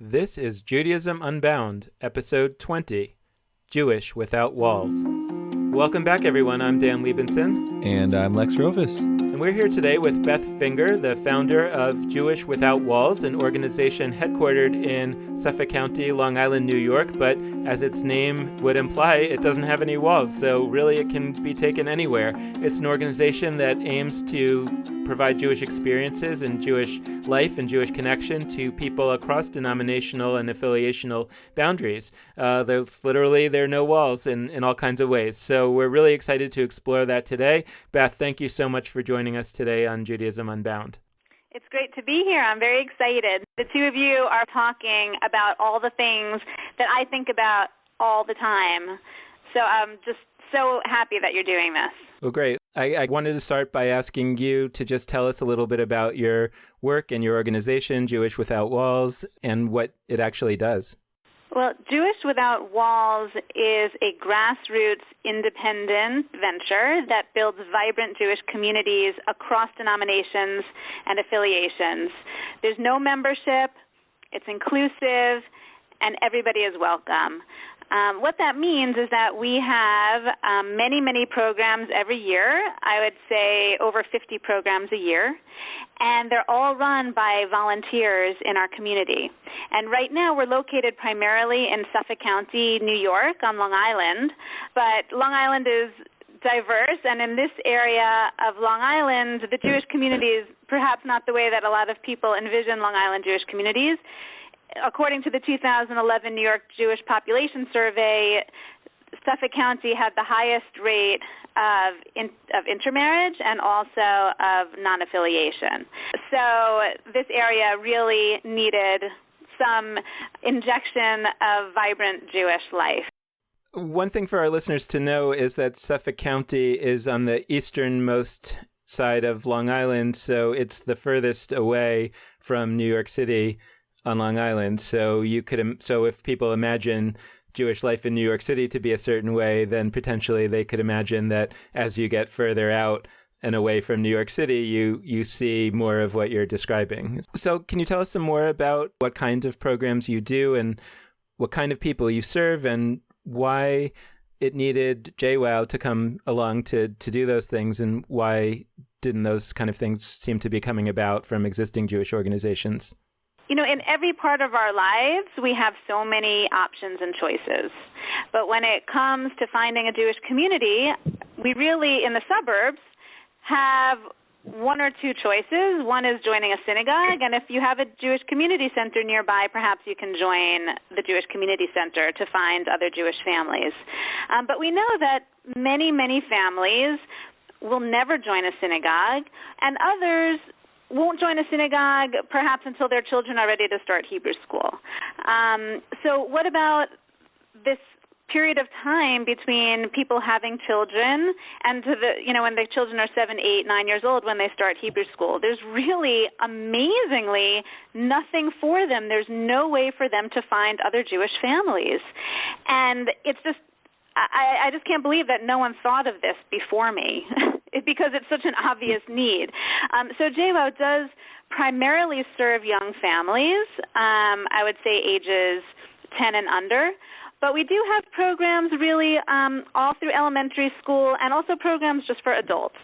This is Judaism Unbound, Episode 20, Jewish Without Walls. Welcome back, everyone. I'm Dan Liebenson. And I'm Lex Rovis. And we're here today with Beth Finger, the founder of Jewish Without Walls, an organization headquartered in Suffolk County, Long Island, New York. But as its name would imply, it doesn't have any walls, so really it can be taken anywhere. It's an organization that aims to provide Jewish experiences and Jewish life and Jewish connection to people across denominational and affiliational boundaries. There are no walls in all kinds of ways. So we're really excited to explore that today. Beth, thank you so much for joining us today on Judaism Unbound. It's great to be here. I'm very excited. The two of you are talking about all the things that I think about all the time. So I'm just so happy that you're doing this. Well, great. I wanted to start by asking you to just tell us a little bit about your work and your organization, Jewish Without Walls, and what it actually does. Well, Jewish Without Walls is a grassroots independent venture that builds vibrant Jewish communities across denominations and affiliations. There's no membership, it's inclusive, and everybody is welcome. What that means is that we have many programs every year. I would say over 50 programs a year, and they're all run by volunteers in our community. And right now we're located primarily in Suffolk County, New York, on Long Island, but Long Island is diverse, and in this area of Long Island, the Jewish community is perhaps not the way that a lot of people envision Long Island Jewish communities. According to the 2011 New York Jewish Population Survey, Suffolk County had the highest rate of intermarriage and also of non-affiliation. So this area really needed some injection of vibrant Jewish life. One thing for our listeners to know is that Suffolk County is on the easternmost side of Long Island, so it's the furthest away from New York City on Long Island. So if people imagine Jewish life in New York City to be a certain way, then potentially they could imagine that as you get further out and away from New York City, you see more of what you're describing. So can you tell us some more about what kind of programs you do and what kind of people you serve and why it needed JWOW to come along to do those things, and why didn't those kind of things seem to be coming about from existing Jewish organizations? You know, in every part of our lives, we have so many options and choices. But when it comes to finding a Jewish community, we really, in the suburbs, have one or two choices. One is joining a synagogue, and if you have a Jewish community center nearby, perhaps you can join the Jewish community center to find other Jewish families. But we know that many families will never join a synagogue, and others won't join a synagogue perhaps until their children are ready to start Hebrew school. So what about this period of time between people having children and when the children are 7, 8, 9 years old when they start Hebrew school? There's really amazingly nothing for them. There's no way for them to find other Jewish families. And it's just, I just can't believe that no one thought of this before me. Because it's such an obvious need. So JWOW does primarily serve young families, I would say ages 10 and under, but we do have programs really all through elementary school and also programs just for adults,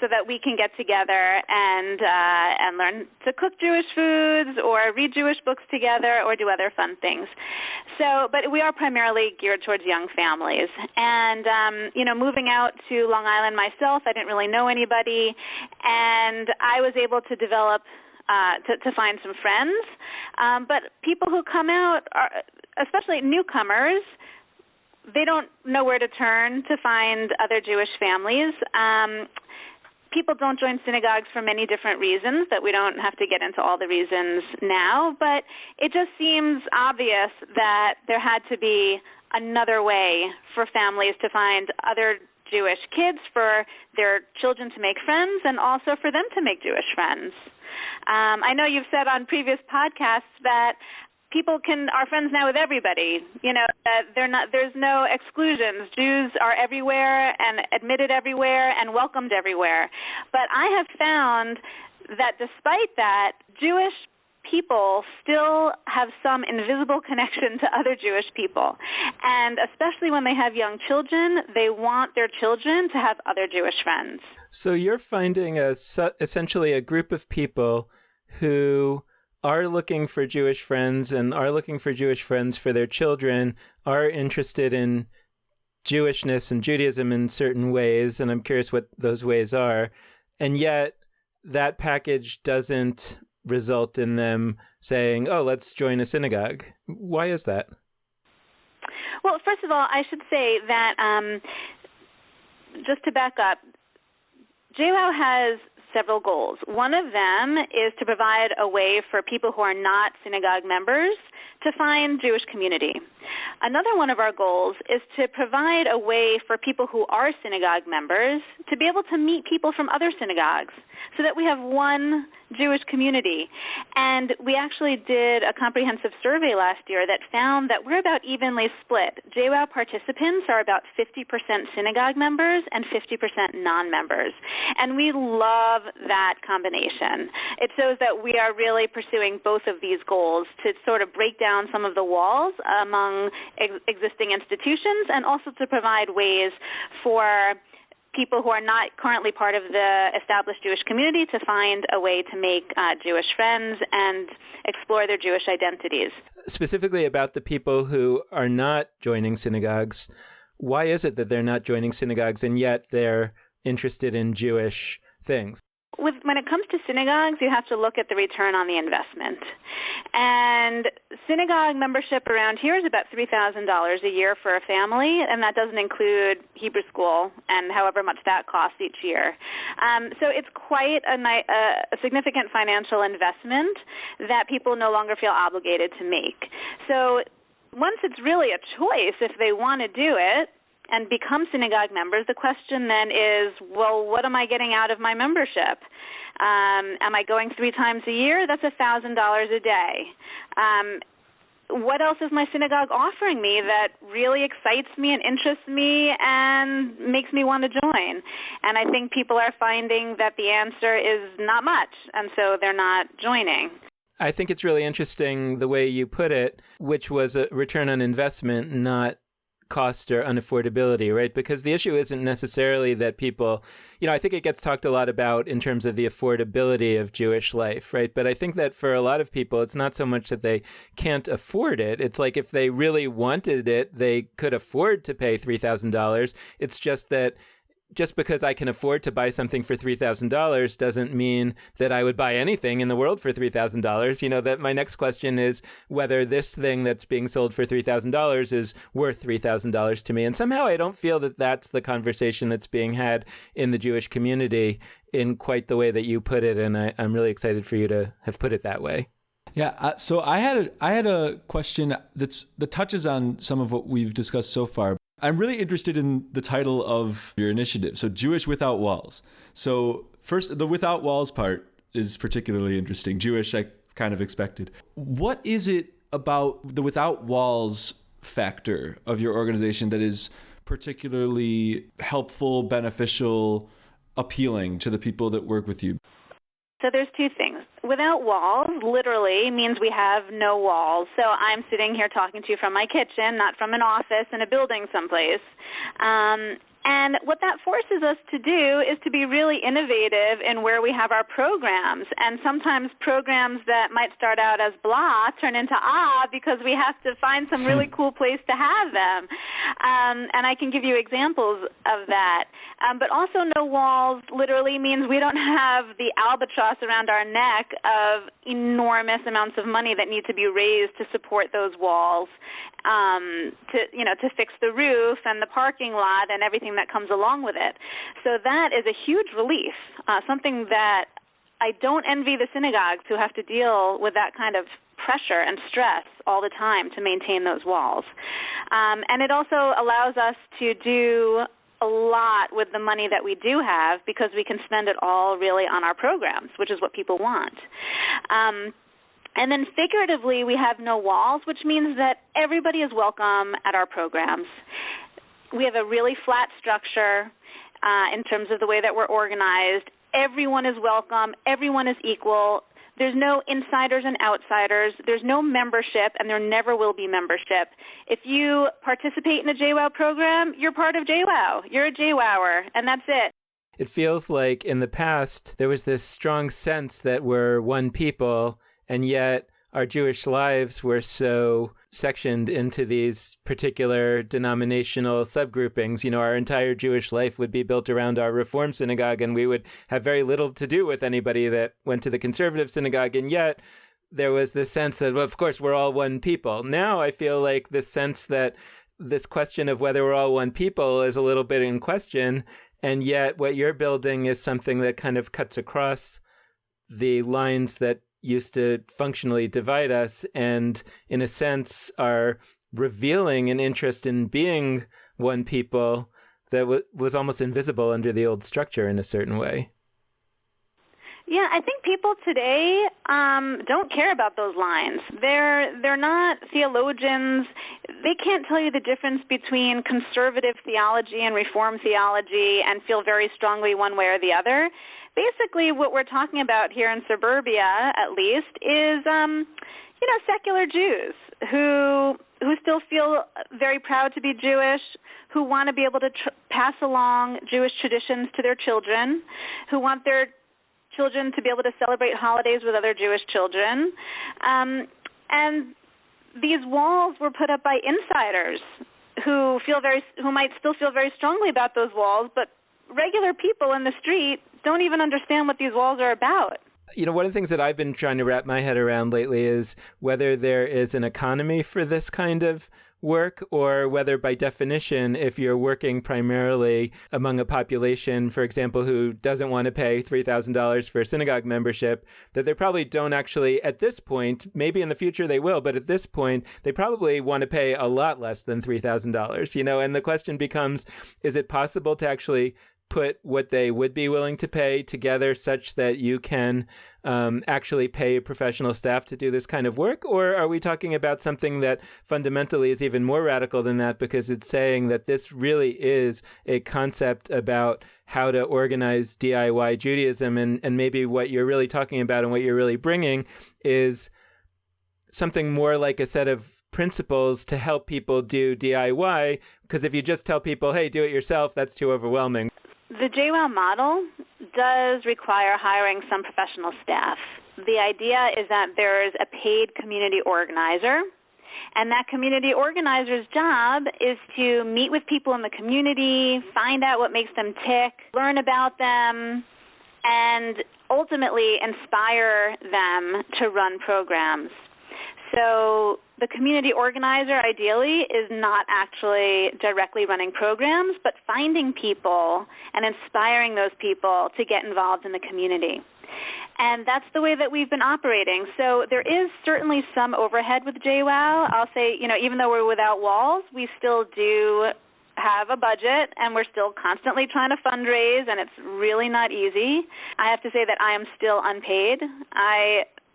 so that we can get together and learn to cook Jewish foods or read Jewish books together or do other fun things. But we are primarily geared towards young families. And, moving out to Long Island myself, I didn't really know anybody, and I was able to develop, to find some friends. But people who come out, especially newcomers, they don't know where to turn to find other Jewish families. People don't join synagogues for many different reasons that we don't have to get into all the reasons now, but it just seems obvious that there had to be another way for families to find other Jewish kids, for their children to make friends, and also for them to make Jewish friends. I know you've said on previous podcasts that people are friends now with everybody. That there's no exclusions. Jews are everywhere and admitted everywhere and welcomed everywhere. But I have found that despite that, Jewish people still have some invisible connection to other Jewish people. And especially when they have young children, they want their children to have other Jewish friends. So you're finding essentially a group of people who are looking for Jewish friends and are looking for Jewish friends for their children, are interested in Jewishness and Judaism in certain ways, and I'm curious what those ways are. And yet that package doesn't result in them saying, oh, let's join a synagogue. Why is that? Well, first of all, I should say that just to back up, JWOW has several goals. One of them is to provide a way for people who are not synagogue members to find Jewish community. Another one of our goals is to provide a way for people who are synagogue members to be able to meet people from other synagogues so that we have one Jewish community. And we actually did a comprehensive survey last year that found that we're about evenly split. JWOW participants are about 50% synagogue members and 50% non-members. And we love that combination. It shows that we are really pursuing both of these goals to sort of break down some of the walls among existing institutions and also to provide ways for people who are not currently part of the established Jewish community to find a way to make Jewish friends and explore their Jewish identities. Specifically about the people who are not joining synagogues, why is it that they're not joining synagogues and yet they're interested in Jewish things? When it comes to synagogues, you have to look at the return on the investment. And synagogue membership around here is about $3,000 a year for a family, and that doesn't include Hebrew school and however much that costs each year. So it's quite a significant financial investment that people no longer feel obligated to make. So once it's really a choice if they want to do it, and become synagogue members, the question then is, well, what am I getting out of my membership? Am I going 3 times a year? That's $1,000 a day. What else is my synagogue offering me that really excites me and interests me and makes me want to join? And I think people are finding that the answer is not much, and so they're not joining. I think it's really interesting the way you put it, which was a return on investment, not cost or unaffordability, right? Because the issue isn't necessarily that people, I think it gets talked a lot about in terms of the affordability of Jewish life, right? But I think that for a lot of people, it's not so much that they can't afford it. It's like if they really wanted it, they could afford to pay $3,000. It's just that just because I can afford to buy something for $3,000 doesn't mean that I would buy anything in the world for $3,000. That my next question is whether this thing that's being sold for $3,000 is worth $3,000 to me. And somehow I don't feel that that's the conversation that's being had in the Jewish community in quite the way that you put it. And I'm really excited for you to have put it that way. Yeah. So I had a question that touches on some of what we've discussed so far. I'm really interested in the title of your initiative. So Jewish Without Walls. So first, the without walls part is particularly interesting. Jewish, I kind of expected. What is it about the without walls factor of your organization that is particularly helpful, beneficial, appealing to the people that work with you? So there's 2 things. Without walls literally means we have no walls. So I'm sitting here talking to you from my kitchen, not from an office in a building someplace. And what that forces us to do is to be really innovative in where we have our programs. And sometimes programs that might start out as blah turn into because we have to find some really cool place to have them. And I can give you examples of that. But also no walls literally means we don't have the albatross around our neck of enormous amounts of money that need to be raised to support those walls, to fix the roof and the parking lot and everything that comes along with it. So that is a huge relief, something that I don't envy the synagogues who have to deal with that kind of pressure and stress all the time to maintain those walls. And it also allows us to do a lot with the money that we do have because we can spend it all really on our programs, which is what people want. And then figuratively, we have no walls, which means that everybody is welcome at our programs. We have a really flat structure in terms of the way that we're organized. Everyone is welcome. Everyone is equal. There's no insiders and outsiders. There's no membership, and there never will be membership. If you participate in a JWOW program, you're part of JWOW. You're a JWOWer, and that's it. It feels like in the past, there was this strong sense that we're one people, and yet our Jewish lives were so sectioned into these particular denominational subgroupings. Our entire Jewish life would be built around our Reform synagogue, and we would have very little to do with anybody that went to the conservative synagogue. And yet there was this sense that, well, of course, we're all one people. Now I feel like this sense that this question of whether we're all one people is a little bit in question. And yet what you're building is something that kind of cuts across the lines that used to functionally divide us and, in a sense, are revealing an interest in being one people that was almost invisible under the old structure in a certain way. Yeah, I think people today don't care about those lines. They're not theologians. They can't tell you the difference between conservative theology and Reform theology and feel very strongly one way or the other. Basically, what we're talking about here in suburbia, at least, is secular Jews who still feel very proud to be Jewish, who want to be able to pass along Jewish traditions to their children, who want their children to be able to celebrate holidays with other Jewish children. And these walls were put up by insiders who might still feel very strongly about those walls, but regular people in the street don't even understand what these walls are about. One of the things that I've been trying to wrap my head around lately is whether there is an economy for this kind of work, or whether by definition, if you're working primarily among a population, for example, who doesn't want to pay $3,000 for a synagogue membership, that they probably don't actually, at this point, maybe in the future they will, but at this point, they probably want to pay a lot less than $3,000, and the question becomes, is it possible to actually put what they would be willing to pay together such that you can actually pay professional staff to do this kind of work? Or are we talking about something that fundamentally is even more radical than that, because it's saying that this really is a concept about how to organize DIY Judaism, and maybe what you're really talking about and what you're really bringing is something more like a set of principles to help people do DIY, because if you just tell people, hey, do it yourself, that's too overwhelming. The JWOW model does require hiring some professional staff. The idea is that there is a paid community organizer, and that community organizer's job is to meet with people in the community, find out what makes them tick, learn about them, and ultimately inspire them to run programs. So the community organizer, ideally, is not actually directly running programs, but finding people and inspiring those people to get involved in the community. And that's the way that we've been operating. So there is certainly some overhead with JWOW. I'll say, even though we're without walls, we still do have a budget, and we're still constantly trying to fundraise, and it's really not easy. I have to say that I am still unpaid.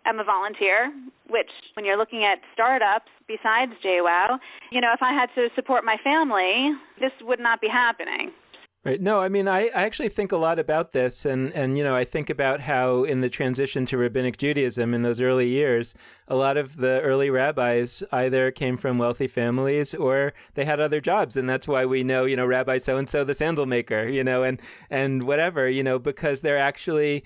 I'm a volunteer, which when you're looking at startups besides JWOW, if I had to support my family, this would not be happening. Right. No, I mean, I actually think a lot about this, and I think about how in the transition to Rabbinic Judaism in those early years, a lot of the early rabbis either came from wealthy families or they had other jobs, and that's why we know, Rabbi so-and-so, the sandal maker, and whatever, because there actually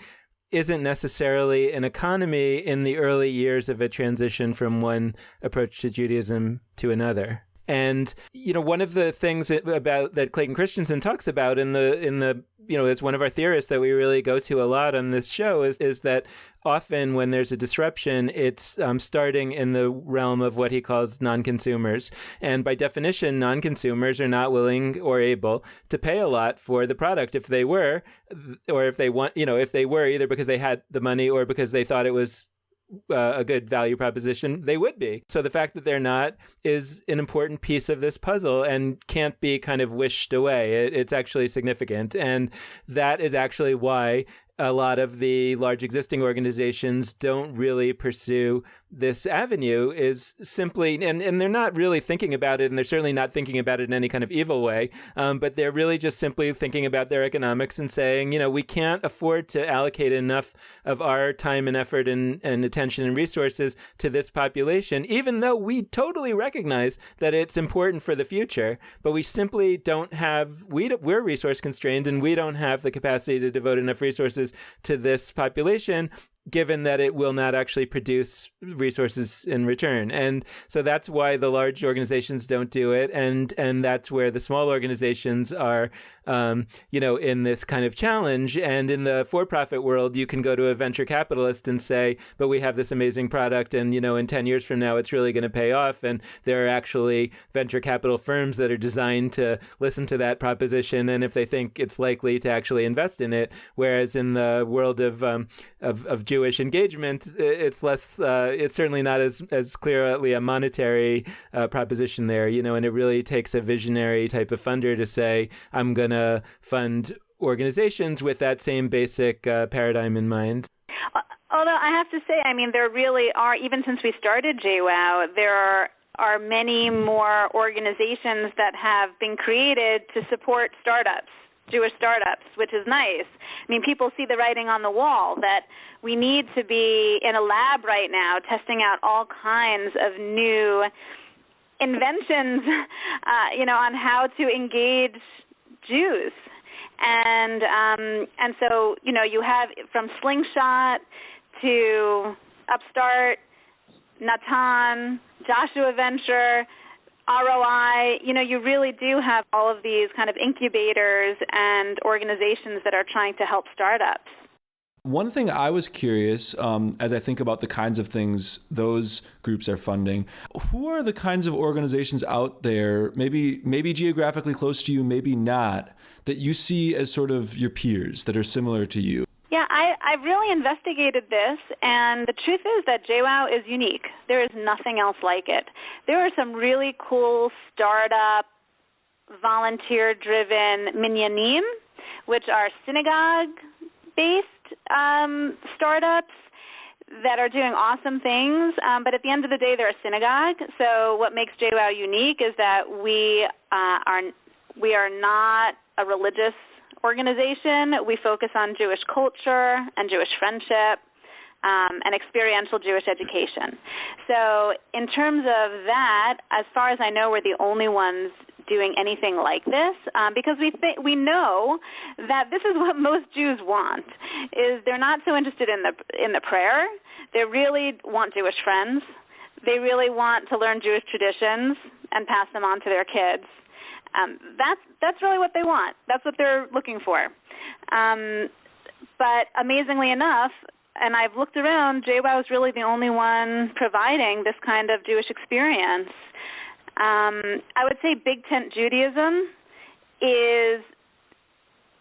isn't necessarily an economy in the early years of a transition from one approach to Judaism to another. And, one of the things about that Clayton Christensen talks about in the it's one of our theorists that we really go to a lot on this show is that often when there's a disruption, it's starting in the realm of what he calls non-consumers. And by definition, non-consumers are not willing or able to pay a lot for the product. If they were, or if they want, if they were either because they had the money or because they thought it was a good value proposition, they would be. So the fact that they're not is an important piece of this puzzle and can't be kind of wished away. It's actually significant. And that is actually why a lot of the large existing organizations don't really pursue this avenue is simply, and they're not really thinking about it, and they're certainly not thinking about it in any kind of evil way, but they're really just simply thinking about their economics and saying, we can't afford to allocate enough of our time and effort and attention and resources to this population, even though we totally recognize that it's important for the future, but we simply don't have, we're resource constrained, and we don't have the capacity to devote enough resources to this population, given that it will not actually produce resources in return. And so that's why the large organizations don't do it. And that's where the small organizations are, in this kind of challenge. And in the for-profit world, you can go to a venture capitalist and say, but we have this amazing product, and, in 10 years from now, it's really going to pay off. And there are actually venture capital firms that are designed to listen to that proposition, and if they think it's likely, to actually invest in it. Whereas in the world of Jewish engagement, it's less. It's certainly not as clearly a monetary proposition there, and it really takes a visionary type of funder to say, I'm going to fund organizations with that same basic paradigm in mind. Although I have to say, there really are, even since we started JWOW, there are many more organizations that have been created to support startups, Jewish startups, which is nice. People see the writing on the wall that we need to be in a lab right now testing out all kinds of new inventions, on how to engage Jews. And so, you have from Slingshot to Upstart, Natan, Joshua Venture, ROI, you really do have all of these kind of incubators and organizations that are trying to help startups. One thing I was curious, as I think about the kinds of things those groups are funding, who are the kinds of organizations out there, maybe geographically close to you, maybe not, that you see as sort of your peers that are similar to you? Yeah, I've really investigated this, and the truth is that JWOW is unique. There is nothing else like it. There are some really cool startup, volunteer-driven minyanim, which are synagogue-based startups that are doing awesome things, but at the end of the day, they're a synagogue. So what makes JWOW unique is that we are not a religious organization. We focus on Jewish culture and Jewish friendship and experiential Jewish education. So in terms of that, as far as I know, we're the only ones doing anything like this because we know that this is what most Jews want. Is they're not so interested in the prayer. They really want Jewish friends. They really want to learn Jewish traditions and pass them on to their kids. That's really what they want. That's what they're looking for. But amazingly enough, and I've looked around, JWOW is really the only one providing this kind of Jewish experience. I would say Big Tent Judaism is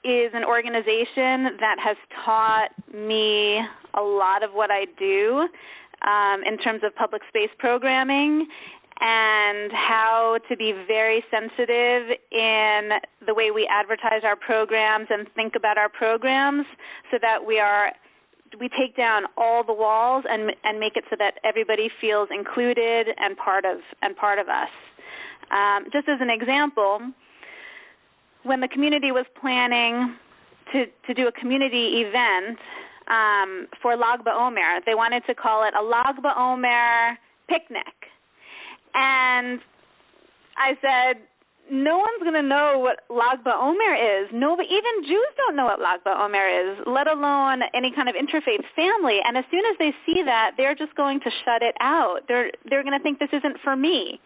an organization that has taught me a lot of what I do in terms of public space programming and how to be very sensitive in the way we advertise our programs and think about our programs so that we take down all the walls and make it so that everybody feels included and part of us. Just as an example, when the community was planning to do a community event for Lag BaOmer, they wanted to call it a Lag BaOmer picnic. And I said, no one's going to know what Lag BaOmer is. Even Jews don't know what Lag BaOmer is, let alone any kind of interfaith family. And as soon as they see that, they're just going to shut it out. They're going to think this isn't for me.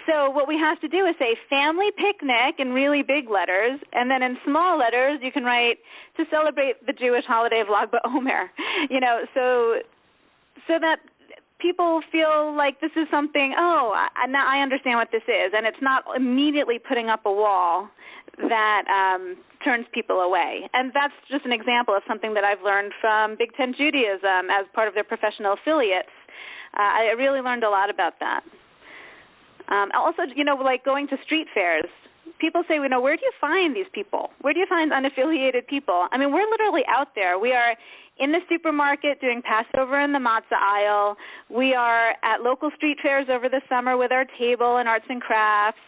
So what we have to do is say family picnic in really big letters, and then in small letters you can write to celebrate the Jewish holiday of Lag BaOmer. So that people feel like this is something, now I understand what this is, and it's not immediately putting up a wall that turns people away. And that's just an example of something that I've learned from Big Tent Judaism as part of their professional affiliates. I really learned a lot about that. Also, like going to street fairs. people say, where do you find these people? Where do you find unaffiliated people? I mean, we're literally out there. We are in the supermarket doing Passover in the matzah aisle. We are at local street fairs over the summer with our table and arts and crafts,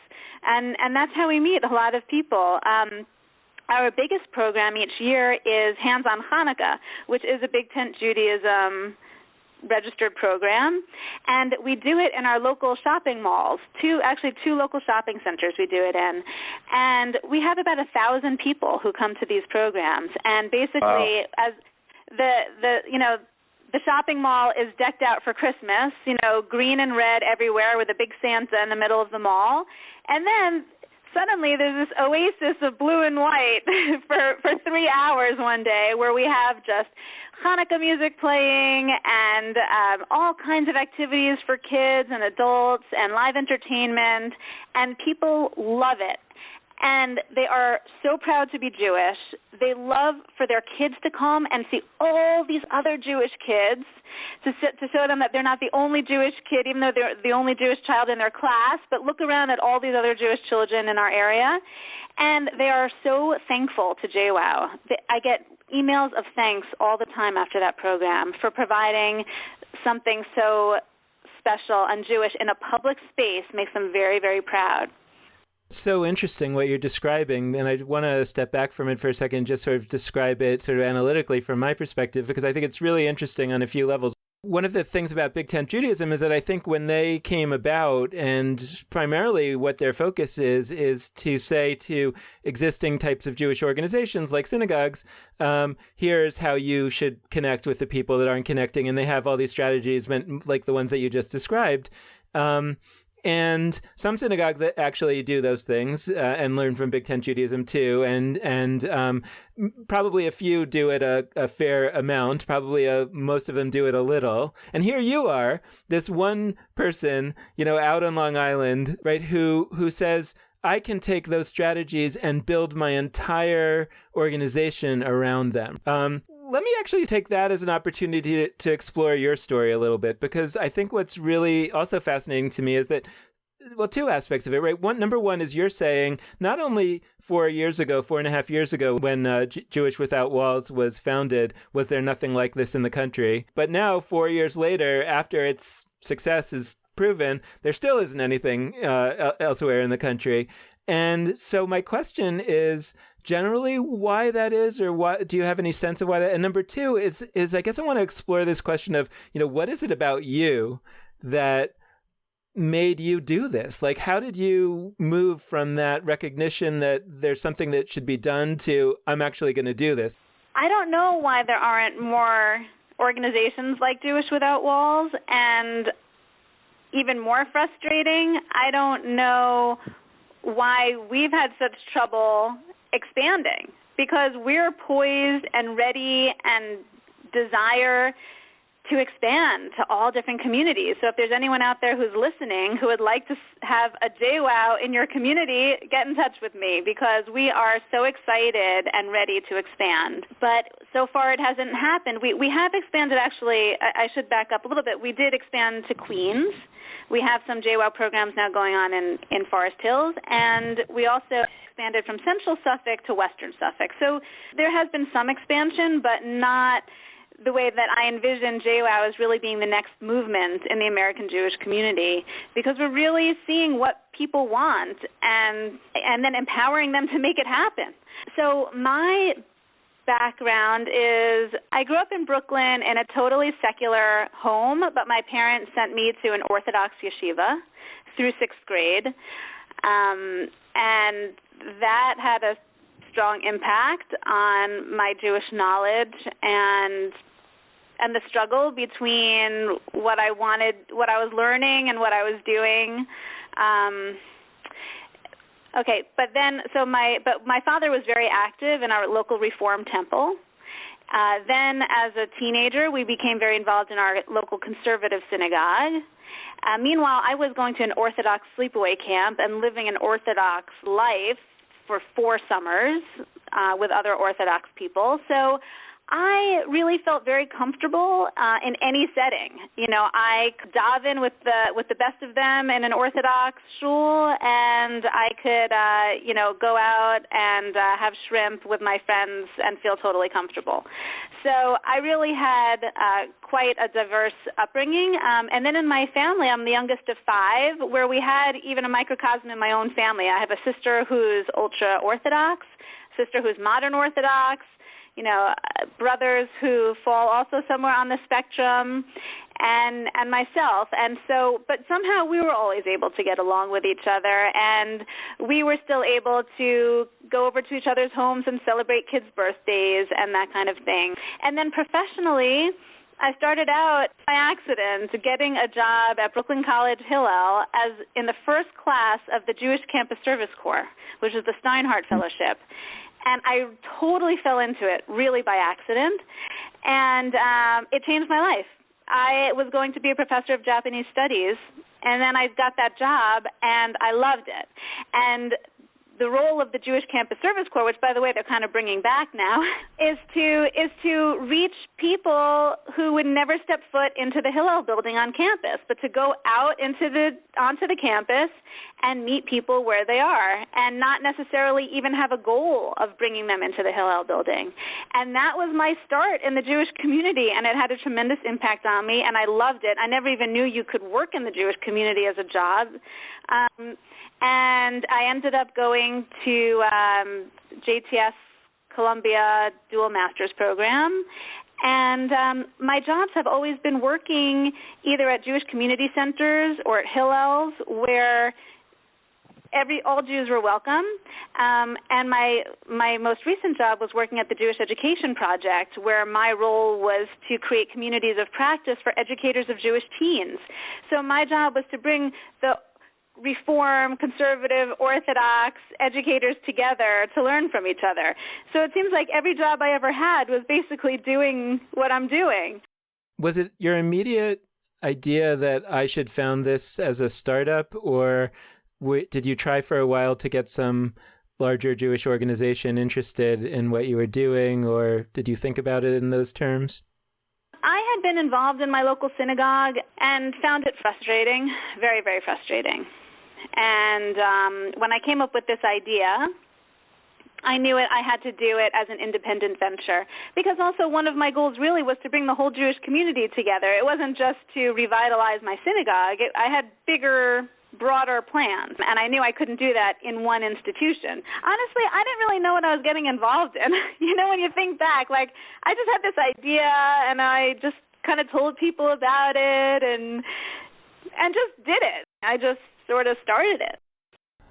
and that's how we meet a lot of people. Our biggest program each year is Hands on Hanukkah, which is a Big Tent Judaism registered program, and we do it in our local shopping malls, two local shopping centers we do it in, and we have about 1,000 people who come to these programs. And basically, as the shopping mall is decked out for Christmas, green and red everywhere with a big Santa in the middle of the mall, and then suddenly there's this oasis of blue and white for 3 hours one day where we have just Hanukkah music playing and all kinds of activities for kids and adults and live entertainment, and people love it. And they are so proud to be Jewish. They love for their kids to come and see all these other Jewish kids, to show them that they're not the only Jewish kid, even though they're the only Jewish child in their class, but look around at all these other Jewish children in our area. And they are so thankful to JWOW. I get emails of thanks all the time after that program for providing something so special and Jewish in a public space. Makes them very, very proud. So interesting what you're describing, and I want to step back from it for a second and just sort of describe it sort of analytically from my perspective, because I think it's really interesting on a few levels. One of the things about Big Tent Judaism is that I think when they came about, and primarily what their focus is to say to existing types of Jewish organizations like synagogues, here's how you should connect with the people that aren't connecting, and they have all these strategies like the ones that you just described. And some synagogues actually do those things and learn from Big Tent Judaism too, and probably a few do it a fair amount. Probably most of them do it a little. And here you are, this one person, out on Long Island, right, who says, I can take those strategies and build my entire organization around them. Let me actually take that as an opportunity to explore your story a little bit, because I think what's really also fascinating to me is that, well, two aspects of it, right? Number one is you're saying not only 4.5 years ago, when Jewish Without Walls was founded, was there nothing like this in the country, but now 4 years later, after its success is proven, there still isn't anything elsewhere in the country. And so my question is generally why that is, or what, do you have any sense of why that? And number two is I guess I want to explore this question of, what is it about you that made you do this? Like, how did you move from that recognition that there's something that should be done to, I'm actually going to do this? I don't know why there aren't more organizations like Jewish Without Walls, and even more frustrating, I don't know why we've had such trouble expanding, because we're poised and ready and desire to expand to all different communities. So if there's anyone out there who's listening who would like to have a JWOW in your community, get in touch with me, because we are so excited and ready to expand. But so far it hasn't happened. We have expanded, actually. I should back up a little bit. We did expand to Queens. We have some JWOW programs now going on in Forest Hills, and we also expanded from Central Suffolk to Western Suffolk. So there has been some expansion, but not the way that I envision JWOW as really being the next movement in the American Jewish community, because we're really seeing what people want and then empowering them to make it happen. So my background is I grew up in Brooklyn in a totally secular home, but my parents sent me to an Orthodox yeshiva through 6th grade, and that had a strong impact on my Jewish knowledge and the struggle between what I wanted, what I was learning, and what I was doing. My father was very active in our local Reform temple. Then, as a teenager, we became very involved in our local conservative synagogue. Meanwhile, I was going to an Orthodox sleepaway camp and living an Orthodox life for 4 summers with other Orthodox people. So I really felt very comfortable in any setting. You know, I could dive in with the best of them in an Orthodox shul, and I could, go out and have shrimp with my friends and feel totally comfortable. So I really had quite a diverse upbringing. And then in my family, I'm the youngest of 5, where we had even a microcosm in my own family. I have a sister who's ultra-Orthodox, sister who's modern Orthodox, brothers who fall also somewhere on the spectrum, and myself. And so, but somehow we were always able to get along with each other, and we were still able to go over to each other's homes and celebrate kids' birthdays and that kind of thing. And then professionally, I started out by accident getting a job at Brooklyn College Hillel as in the first class of the Jewish Campus Service Corps, which is the Steinhardt Fellowship. And I totally fell into it, really by accident, and it changed my life. I was going to be a professor of Japanese studies, and then I got that job, and I loved it. And the role of the Jewish Campus Service Corps, which, by the way, they're kind of bringing back now, is to reach people who would never step foot into the Hillel building on campus, but to go out onto the campus and meet people where they are, and not necessarily even have a goal of bringing them into the Hillel building. And that was my start in the Jewish community, and it had a tremendous impact on me, and I loved it. I never even knew you could work in the Jewish community as a job. And I ended up going to JTS Columbia Dual Master's Program. And my jobs have always been working either at Jewish community centers or at Hillels, where all Jews were welcome. And my most recent job was working at the Jewish Education Project, where my role was to create communities of practice for educators of Jewish teens. So my job was to bring the Reform, conservative, Orthodox educators together to learn from each other. So it seems like every job I ever had was basically doing what I'm doing. Was it your immediate idea that I should found this as a startup, or did you try for a while to get some larger Jewish organization interested in what you were doing, or did you think about it in those terms? I had been involved in my local synagogue and found it frustrating, very, very frustrating. And when I came up with this idea, I knew I had to do it as an independent venture, because also one of my goals really was to bring the whole Jewish community together. It wasn't just to revitalize my synagogue. I had bigger, broader plans, and I knew I couldn't do that in one institution. Honestly, I didn't really know what I was getting involved in. When you think back, I just had this idea, and I just kind of told people about it and just did it. I just sort of started it.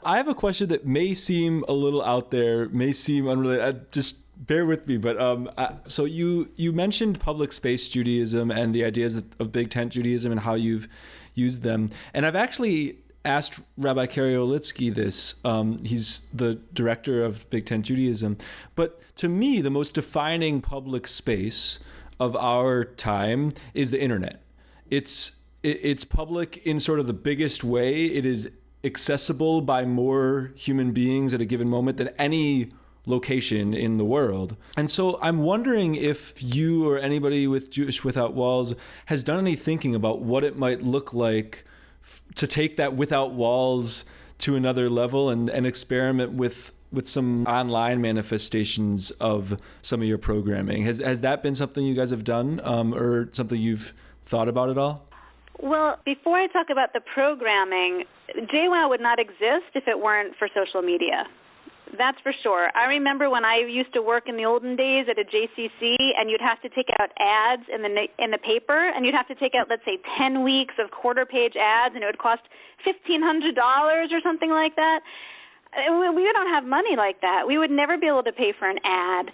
I have a question that may seem a little out there, may seem unrelated. Just bear with me. But so you mentioned public space Judaism and the ideas of Big Tent Judaism and how you've used them. And I've actually asked Rabbi Kerry Olitsky this. He's the director of Big Tent Judaism. But to me, the most defining public space of our time is the internet. It's public in sort of the biggest way. It is accessible by more human beings at a given moment than any location in the world. And so I'm wondering if you or anybody with Jewish Without Walls has done any thinking about what it might look like to take that without walls to another level and experiment with some online manifestations of some of your programming. Has that been something you guys have done, or something you've thought about at all? Well, before I talk about the programming, JWOW would not exist if it weren't for social media. That's for sure. I remember when I used to work in the olden days at a JCC, and you'd have to take out ads in the paper, and you'd have to take out, let's say, 10 weeks of quarter-page ads, and it would cost $1,500 or something like that. We don't have money like that. We would never be able to pay for an ad.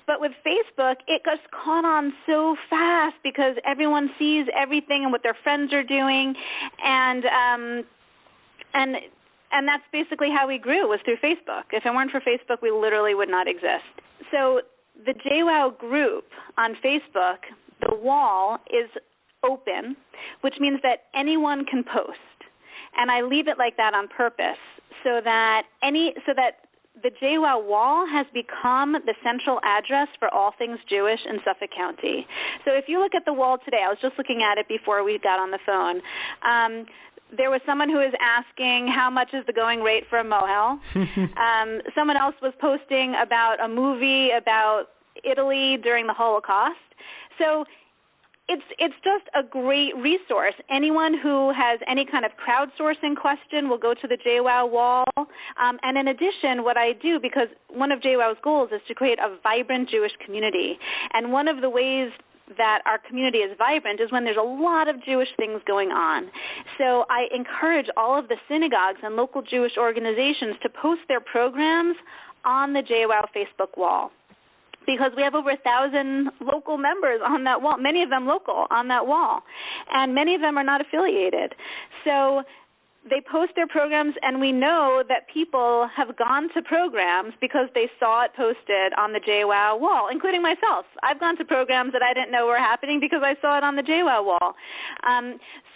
But with Facebook, it just caught on so fast because everyone sees everything and what their friends are doing, and that's basically how we grew, was through Facebook. If it weren't for Facebook, we literally would not exist. So the JWOW group on Facebook, the wall is open, which means that anyone can post. And I leave it like that on purpose so that the JWOW wall has become the central address for all things Jewish in Suffolk County. So if you look at the wall today, I was just looking at it before we got on the phone. There was someone who was asking how much is the going rate for a mohel. Someone else was posting about a movie about Italy during the Holocaust. So it's just a great resource. Anyone who has any kind of crowdsourcing question will go to the JWOW wall. And in addition, what I do, because one of JWOW's goals is to create a vibrant Jewish community, and one of the ways that our community is vibrant is when there's a lot of Jewish things going on. So I encourage all of the synagogues and local Jewish organizations to post their programs on the JWOW Facebook wall, because we have over 1,000 local members on that wall, many of them local, on that wall, and many of them are not affiliated. So they post their programs, and we know that people have gone to programs because they saw it posted on the JWOW wall, including myself. I've gone to programs that I didn't know were happening because I saw it on the JWOW wall.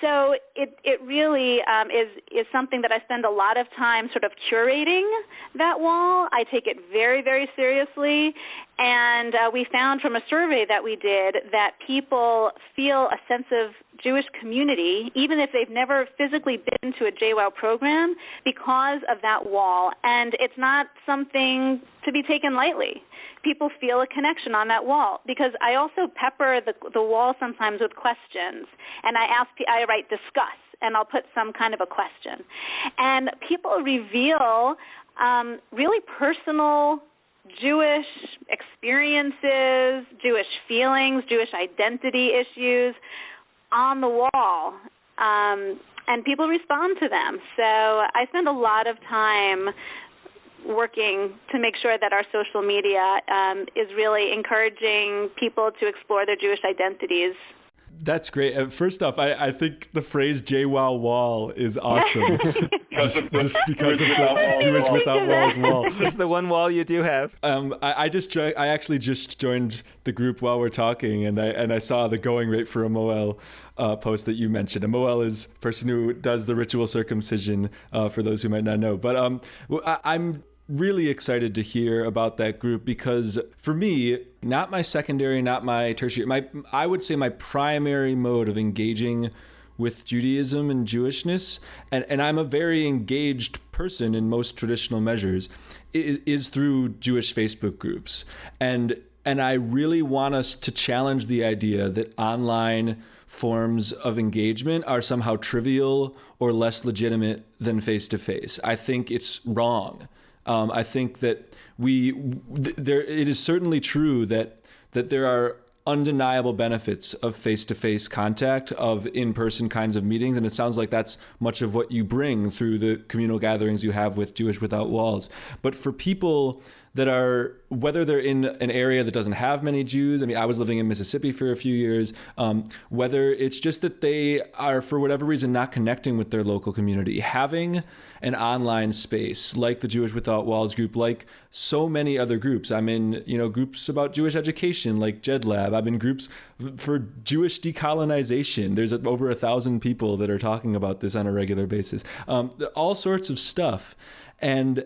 So it really is something that I spend a lot of time sort of curating that wall. I take it very, very seriously, and we found from a survey that we did that people feel a sense of Jewish community, even if they've never physically been to a JWOW program, because of that wall. And it's not something to be taken lightly. People feel a connection on that wall, because I also pepper the wall sometimes with questions, and I write discuss, and I'll put some kind of a question. And people reveal really personal Jewish experiences, Jewish feelings, Jewish identity issues on the wall, and people respond to them. So I spend a lot of time working to make sure that our social media is really encouraging people to explore their Jewish identities. That's great. First off, I think the phrase JWOW wall is awesome. just because of the Jewish Without Walls wall. It's the one wall you do have. I actually just joined the group while we're talking, and I saw the going rate for a Moel post that you mentioned. A Moel is a person who does the ritual circumcision, for those who might not know. But I'm really excited to hear about that group, because for me, not my secondary, not my tertiary, I would say my primary mode of engaging with Judaism and Jewishness, and I'm a very engaged person in most traditional measures, is through Jewish Facebook groups. And I really want us to challenge the idea that online forms of engagement are somehow trivial or less legitimate than face-to-face. I think it's wrong. I think that it is certainly true that there are undeniable benefits of face-to-face contact, of in-person kinds of meetings, and it sounds like that's much of what you bring through the communal gatherings you have with Jewish Without Walls. But for people that are, whether they're in an area that doesn't have many Jews, I mean, I was living in Mississippi for a few years, whether it's just that they are, for whatever reason, not connecting with their local community, having an online space like the Jewish Without Walls group, like so many other groups. I'm in, groups about Jewish education, like JWOW. I'm in groups for Jewish decolonization. There's over 1,000 people that are talking about this on a regular basis. All sorts of stuff. And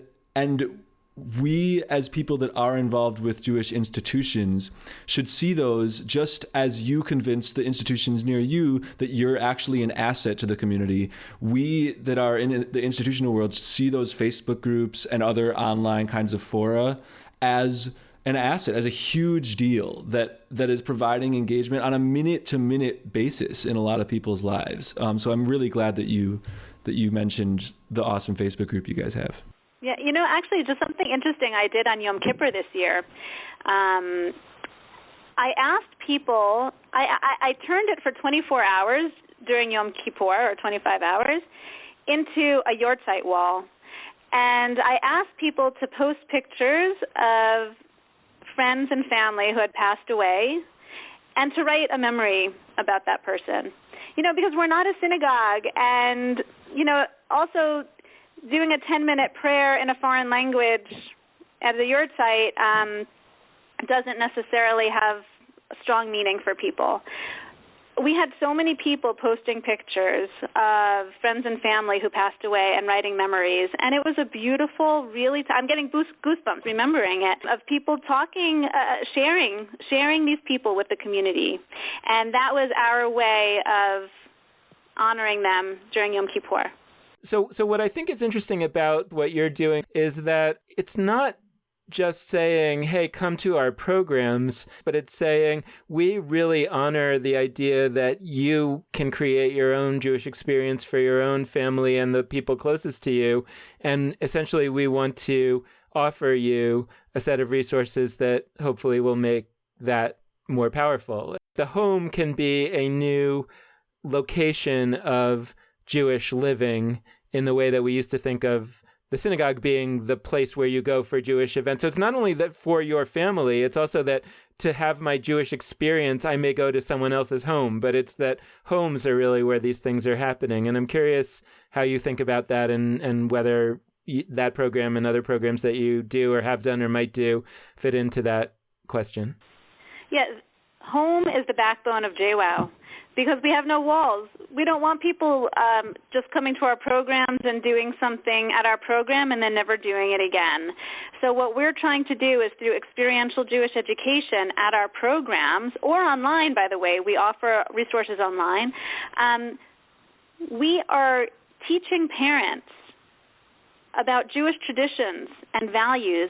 we, as people that are involved with Jewish institutions, should see those just as you convince the institutions near you that you're actually an asset to the community. We that are in the institutional world see those Facebook groups and other online kinds of fora as an asset, as a huge deal that is providing engagement on a minute-to-minute basis in a lot of people's lives. So I'm really glad that you mentioned the awesome Facebook group you guys have. Yeah, actually, just something interesting I did on Yom Kippur this year. I asked people, I turned it for 24 hours during Yom Kippur, or 25 hours, into a yahrzeit wall. And I asked people to post pictures of friends and family who had passed away, and to write a memory about that person. Because we're not a synagogue, and, also doing a 10-minute prayer in a foreign language at the yahrzeit doesn't necessarily have a strong meaning for people. we had so many people posting pictures of friends and family who passed away and writing memories, and it was a beautiful, really, I'm getting goosebumps remembering it, of people talking, sharing these people with the community. And that was our way of honoring them during Yom Kippur. So what I think is interesting about what you're doing is that it's not just saying, hey, come to our programs, but it's saying we really honor the idea that you can create your own Jewish experience for your own family and the people closest to you. And essentially, we want to offer you a set of resources that hopefully will make that more powerful. The home can be a new location of Jewish living in the way that we used to think of the synagogue being the place where you go for Jewish events. So it's not only that for your family, it's also that to have my Jewish experience, I may go to someone else's home, but it's that homes are really where these things are happening. And I'm curious how you think about that and whether that program and other programs that you do or have done or might do fit into that question. Yes, home is the backbone of JWOW. Because we have no walls. We don't want people just coming to our programs and doing something at our program and then never doing it again. So what we're trying to do is through experiential Jewish education at our programs, or online, by the way, we offer resources online, we are teaching parents about Jewish traditions and values.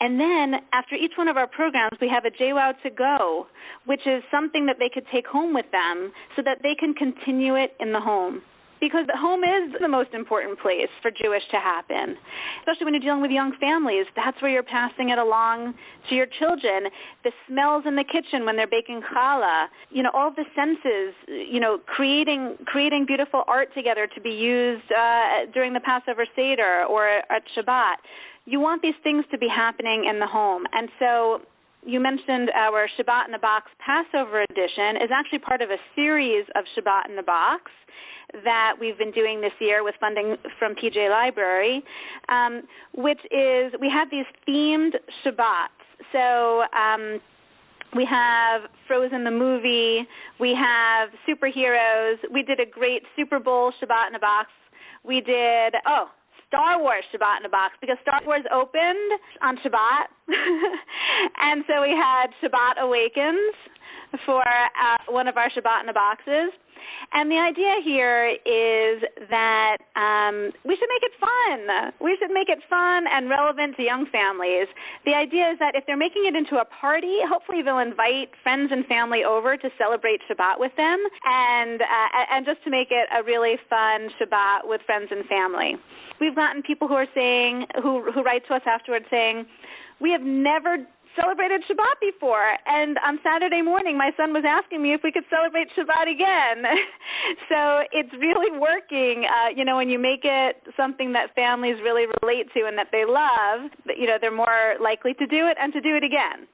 And then after each one of our programs, we have a JWOW to go, which is something that they could take home with them so that they can continue it in the home. Because the home is the most important place for Jewish to happen, especially when you're dealing with young families. That's where you're passing it along to your children. The smells in the kitchen when they're baking challah, all the senses, creating beautiful art together to be used during the Passover Seder or at Shabbat. You want these things to be happening in the home. And so you mentioned our Shabbat in the Box Passover edition is actually part of a series of Shabbat in the Box that we've been doing this year with funding from PJ Library, which is we have these themed Shabbats. So we have Frozen the movie. We have superheroes. We did a great Super Bowl Shabbat in a Box. We did, Star Wars Shabbat in a Box, because Star Wars opened on Shabbat. And so we had Shabbat Awakens for one of our Shabbat in a Boxes. And the idea here is that we should make it fun. We should make it fun and relevant to young families. The idea is that if they're making it into a party, hopefully they'll invite friends and family over to celebrate Shabbat with them and just to make it a really fun Shabbat with friends and family. We've gotten people who are saying, who write to us afterwards saying, we have never celebrated Shabbat before, and on Saturday morning my son was asking me if we could celebrate Shabbat again. So it's really working, when you make it something that families really relate to and that they love, they're more likely to do it and to do it again.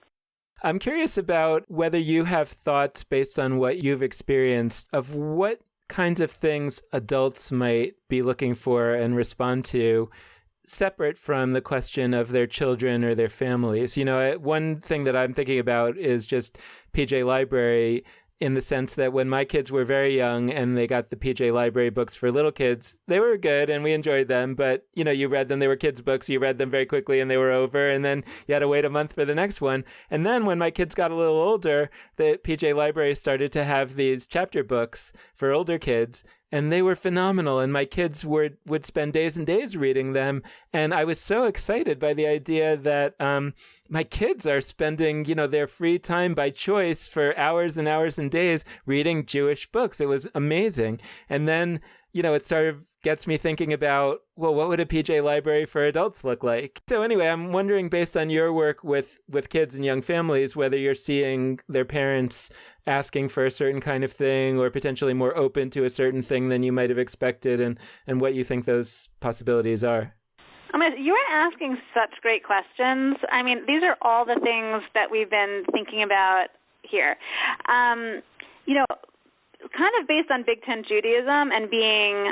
I'm curious about whether you have thoughts based on what you've experienced of what kinds of things adults might be looking for and respond to separate from the question of their children or their families. One thing that I'm thinking about is just PJ Library, in the sense that when my kids were very young and they got the PJ Library books for little kids, they were good and we enjoyed them. But, you read them, they were kids' books, you read them very quickly and they were over. And then you had to wait a month for the next one. And then when my kids got a little older, the PJ Library started to have these chapter books for older kids. And they were phenomenal, and my kids would spend days and days reading them. And I was so excited by the idea that my kids are spending, their free time by choice for hours and hours and days reading Jewish books. It was amazing. And then, it sort of gets me thinking about, well, what would a PJ Library for adults look like? So anyway, I'm wondering, based on your work with kids and young families, whether you're seeing their parents asking for a certain kind of thing or potentially more open to a certain thing than you might have expected, and what you think those possibilities are. You are asking such great questions. These are all the things that we've been thinking about here. Kind of based on Big Ten Judaism and being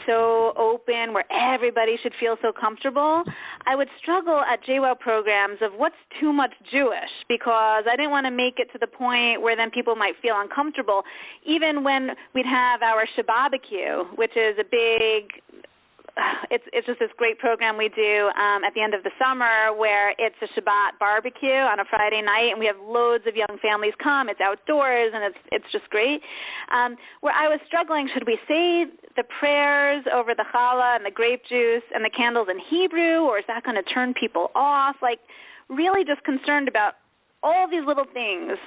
so open where everybody should feel so comfortable, I would struggle at JWOW programs of what's too much Jewish, because I didn't want to make it to the point where then people might feel uncomfortable. Even when we'd have our Shabbat-barbecue, which is a big... It's just this great program we do at the end of the summer where it's a Shabbat barbecue on a Friday night, and we have loads of young families come. It's outdoors, and it's just great. Where I was struggling, should we say the prayers over the challah and the grape juice and the candles in Hebrew, or is that going to turn people off? Like, really just concerned about all these little things.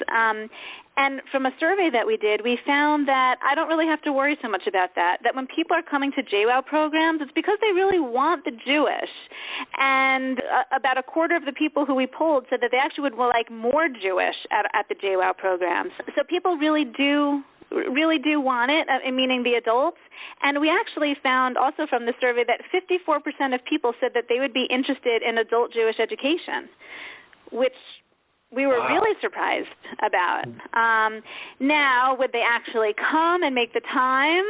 And from a survey that we did, we found that I don't really have to worry so much about that when people are coming to JWOW programs, it's because they really want the Jewish. And about a quarter of the people who we polled said that they actually would like more Jewish at the JWOW programs. So people really do want it, meaning the adults. And we actually found also from the survey that 54% of people said that they would be interested in adult Jewish education, which we were really surprised about. Now, would they actually come and make the time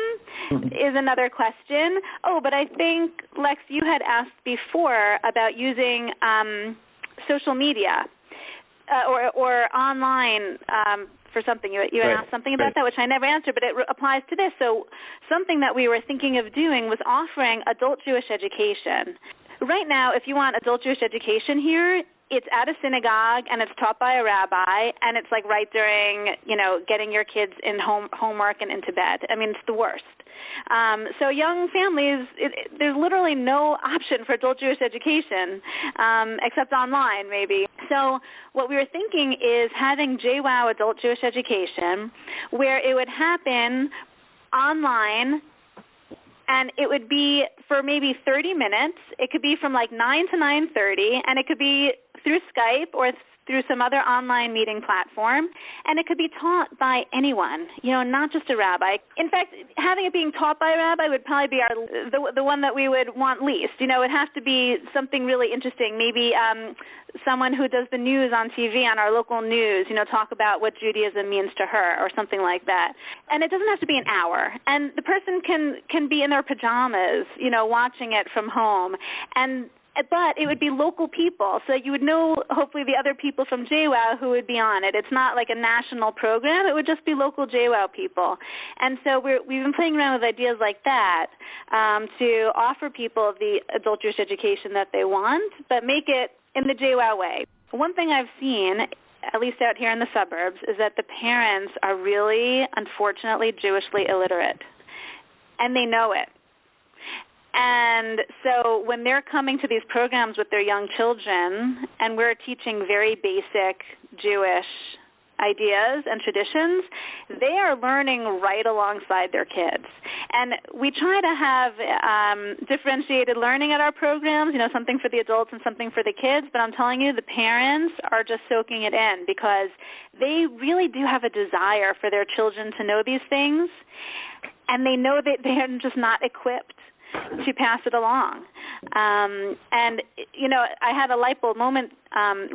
is another question. Oh, but I think, Lex, you had asked before about using social media or online for something. You right. asked something about that, which I never answered, but it applies to this. So something that we were thinking of doing was offering adult Jewish education. Right now, if you want adult Jewish education here, it's at a synagogue, and it's taught by a rabbi, and it's like right during, getting your kids in homework and into bed. I mean, it's the worst. So young families, there's literally no option for adult Jewish education except online, maybe. So what we were thinking is having JWOW adult Jewish education, where it would happen online, and it would be for maybe 30 minutes. It could be from like 9 to 9:30, and it could be through Skype or through some other online meeting platform, and it could be taught by anyone, not just a rabbi. In fact, having it being taught by a rabbi would probably be the one that we would want least. It would have to be something really interesting, maybe someone who does the news on TV, on our local news, talk about what Judaism means to her or something like that. And it doesn't have to be an hour. And the person can be in their pajamas, watching it from home. But it would be local people, so you would know, hopefully, the other people from JWOW who would be on it. It's not like a national program. It would just be local JWOW people. And so we've been playing around with ideas like that to offer people the adult Jewish education that they want, but make it in the JWOW way. One thing I've seen, at least out here in the suburbs, is that the parents are really, unfortunately, Jewishly illiterate, and they know it. And so when they're coming to these programs with their young children, and we're teaching very basic Jewish ideas and traditions, they are learning right alongside their kids. And we try to have differentiated learning at our programs, something for the adults and something for the kids, but I'm telling you, the parents are just soaking it in because they really do have a desire for their children to know these things, and they know that they're just not equipped to pass it along. And I had a light bulb moment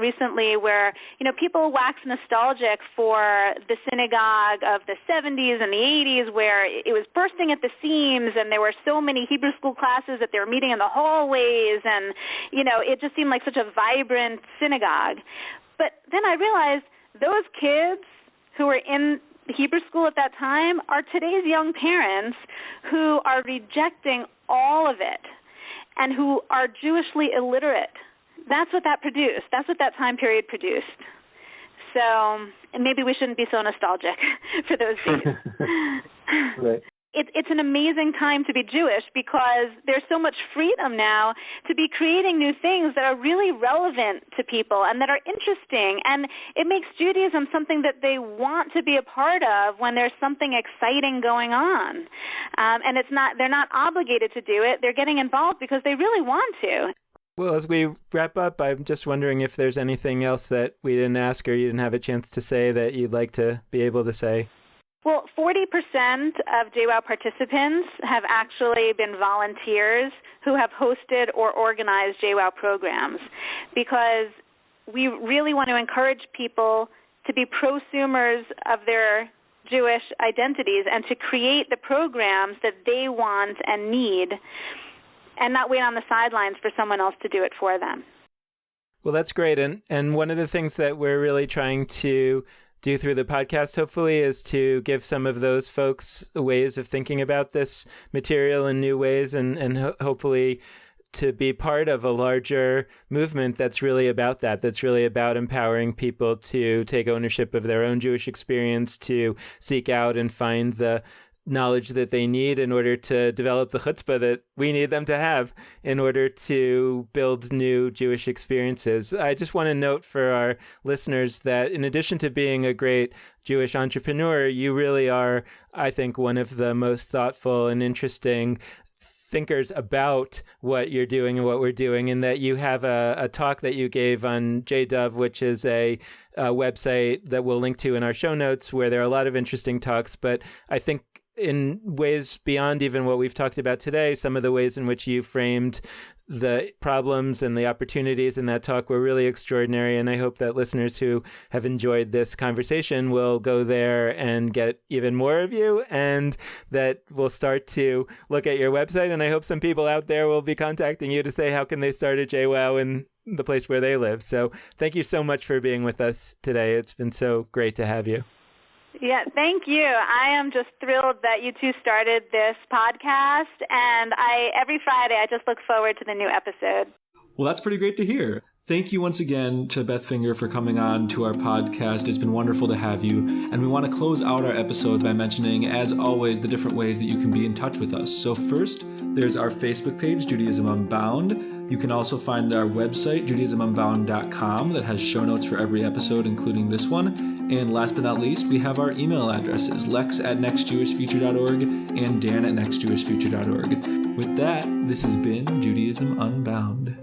recently where, people wax nostalgic for the synagogue of the 70s and the 80s where it was bursting at the seams and there were so many Hebrew school classes that they were meeting in the hallways and, it just seemed like such a vibrant synagogue. But then I realized those kids who were in Hebrew school at that time are today's young parents who are rejecting all of it and who are Jewishly illiterate. That's what that produced. That's what that time period produced. So maybe we shouldn't be so nostalgic for those days. Right. It's an amazing time to be Jewish because there's so much freedom now to be creating new things that are really relevant to people and that are interesting. And it makes Judaism something that they want to be a part of when there's something exciting going on. And they're not obligated to do it. They're getting involved because they really want to. Well, as we wrap up, I'm just wondering if there's anything else that we didn't ask or you didn't have a chance to say that you'd like to be able to say. Well, 40% of JWOW participants have actually been volunteers who have hosted or organized JWOW programs because we really want to encourage people to be prosumers of their Jewish identities and to create the programs that they want and need. and not wait on the sidelines for someone else to do it for them. Well, that's great. And one of the things that we're really trying to do through the podcast, hopefully, is to give some of those folks ways of thinking about this material in new ways, and hopefully to be part of a larger movement that's really about that, that's really about empowering people to take ownership of their own Jewish experience, to seek out and find the knowledge that they need in order to develop the chutzpah that we need them to have in order to build new Jewish experiences. I just want to note for our listeners that in addition to being a great Jewish entrepreneur, you really are, I think, one of the most thoughtful and interesting thinkers about what you're doing and what we're doing, and that you have a talk that you gave on JWOW, which is a website that we'll link to in our show notes, where there are a lot of interesting talks. But I think in ways beyond even what we've talked about today, some of the ways in which you framed the problems and the opportunities in that talk were really extraordinary. And I hope that listeners who have enjoyed this conversation will go there and get even more of you, and that we'll start to look at your website. And I hope some people out there will be contacting you to say, how can they start a JWOW in the place where they live? So thank you so much for being with us today. It's been so great to have you. Yeah, thank you. I am just thrilled that you two started this podcast, and every Friday I just look forward to the new episode. Well, that's pretty great to hear. Thank you once again to Beth Finger for coming on to our podcast. It's been wonderful to have you. And we want to close out our episode by mentioning, as always, the different ways that you can be in touch with us. So first, there's our Facebook page, Judaism Unbound. You can also find our website, JudaismUnbound.com, that has show notes for every episode, including this one. And last but not least, we have our email addresses, lex@nextjewishfuture.org and dan@nextjewishfuture.org. With that, this has been Judaism Unbound.